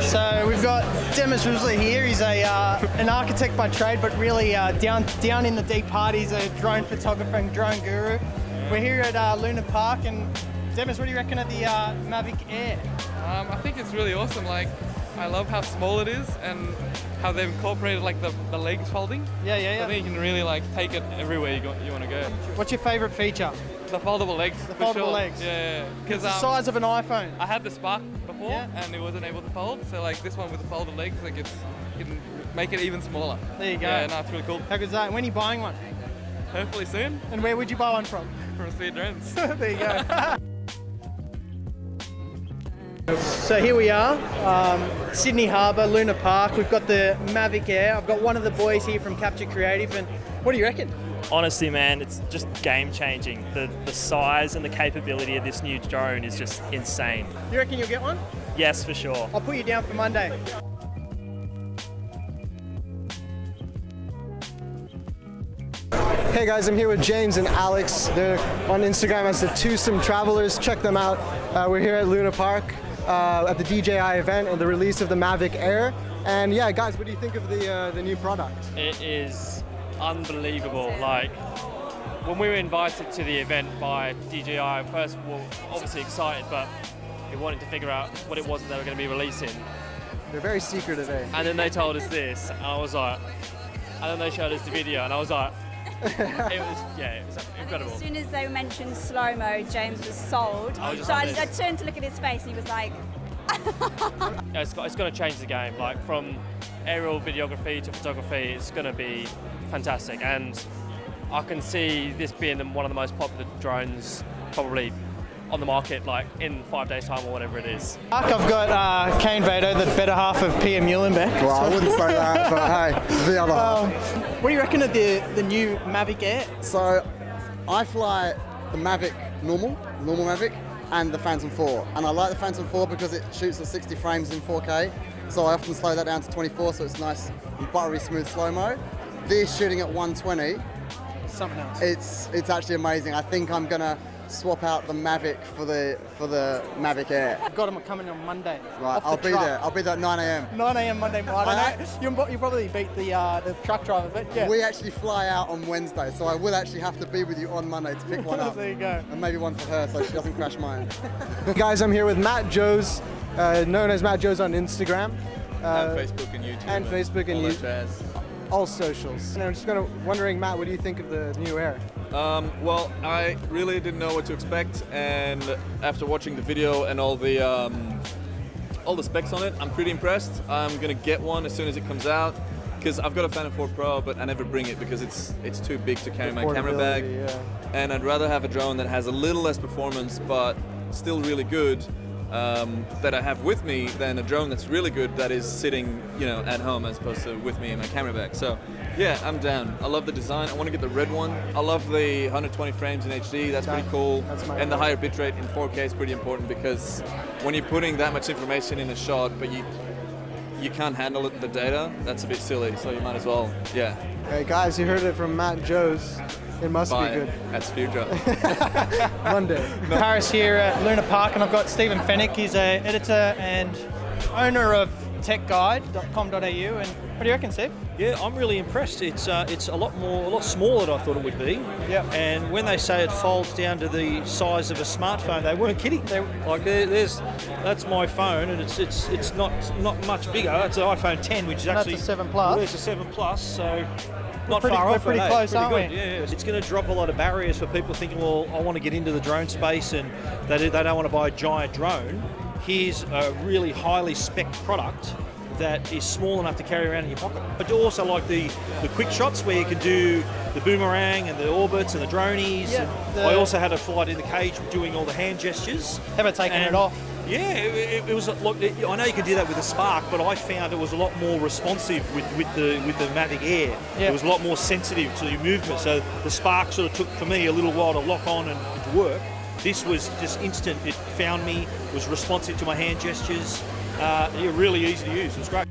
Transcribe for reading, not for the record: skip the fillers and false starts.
So we've got Demis Rusler here. He's an architect by trade, but really down in the deep heart, he's a drone photographer and drone guru. We're here at Luna Park, and Demis, what do you reckon of the Mavic Air? I think it's really awesome. Like, I love how small it is and how they've incorporated like the legs folding. Yeah. I think you can really like take it everywhere you want to go. What's your favourite feature? The foldable legs. The foldable legs. Yeah. It's the size of an iPhone. I had the Spark before and it wasn't able to fold. So like this one with the folded legs, like you can make it even smaller. There you go. Yeah, no, it's really cool. How good is that? When are you buying one? Hopefully soon. And where would you buy one from? From Speed Drones. There you go. So here we are, Sydney Harbour, Luna Park. We've got the Mavic Air. I've got one of the boys here from Capture Creative, and what do you reckon? Honestly, man, it's just game changing. The size and the capability of this new drone is just insane. You reckon you'll get one? Yes, for sure. I'll put you down for Monday. Hey guys, I'm here with James and Alex. They're on Instagram as the Twosome Travelers. Check them out. We're here at Luna Park at the DJI event and the release of the Mavic Air. And yeah, guys, what do you think of the new product? It is unbelievable. Like, when we were invited to the event by DJI, first of all, obviously excited, but we wanted to figure out what it was that they were going to be releasing. They're very secretive, eh? And then they told us this, and I was like, and then they showed us the video, and I was like, it was incredible. As soon as they mentioned slow-mo, James was sold. So I turned to look at his face and he was like... It's going to change the game. Like, from aerial videography to photography, it's going to be fantastic. And I can see this being one of the most popular drones probably on the market, like in 5 days' time or whatever it is. I've got Kane Vado, the better half of Peter Muhlenbeck. Well, I wouldn't say that, but hey, the other half. What do you reckon of the new Mavic Air? So, I fly the Mavic normal Mavic, and the Phantom 4. And I like the Phantom 4 because it shoots at 60 frames in 4K. So I often slow that down to 24, so it's nice and buttery smooth slow-mo. This shooting at 120. Something else. It's actually amazing. I think I'm gonna swap out the Mavic for the Mavic Air. I've got them coming on Monday. Right, I'll be there. I'll be there at 9 a.m. 9 a.m. Monday morning. You probably beat the truck driver, but yeah. We actually fly out on Wednesday, so I will actually have to be with you on Monday to pick one up. There you go. And maybe one for her, so she doesn't crash mine. Guys, I'm here with Matt Joes, known as Matt Joes on Instagram. And Facebook and YouTube. And Facebook and YouTube. All socials. And I'm just wondering, Matt, what do you think of the new Air? Well, I really didn't know what to expect, and after watching the video and all the specs on it, I'm pretty impressed. I'm gonna get one as soon as it comes out, because I've got a Phantom 4 Pro, but I never bring it because it's too big to carry my camera bag. Yeah. And I'd rather have a drone that has a little less performance, but still really good, that I have with me than a drone that's really good that is sitting, at home as opposed to with me in my camera bag. So, yeah, I'm down. I love the design. I want to get the red one. I love the 120 frames in HD. That's pretty cool. And the higher bitrate in 4K is pretty important because when you're putting that much information in a shot, but you can't handle the data, that's a bit silly. So you might as well, yeah. Hey guys, you heard it from Matt Joes. It must be good. That's future. Monday. Paris here at Luna Park, and I've got Stephen Fennick. He's an editor and owner of techguide.com.au. And what do you reckon, Steve? Yeah, I'm really impressed. It's a lot smaller than I thought it would be. Yeah. And when they say it folds down to the size of a smartphone, they weren't kidding. That's my phone, and it's not much bigger. It's an iPhone 10, which is actually that's a 7 Plus. Well, it's a 7 Plus, so. Not pretty, far off. We're pretty close, pretty aren't good. we? Yeah, it's going to drop a lot of barriers for people thinking, well, I want to get into the drone space, and they don't want to buy a giant drone. Here's a really highly spec product that is small enough to carry around in your pocket. But also like the quick shots where you can do the boomerang and the orbits and the dronies. Yeah, I also had a flight in the cage doing all the hand gestures. How about taking it off? Yeah, it was. Look, I know you can do that with the Spark, but I found it was a lot more responsive with the Mavic Air. Yeah. It was a lot more sensitive to your movement. So the Spark sort of took for me a little while to lock on and to work. This was just instant. It found me, was responsive to my hand gestures. Really easy to use. It was great.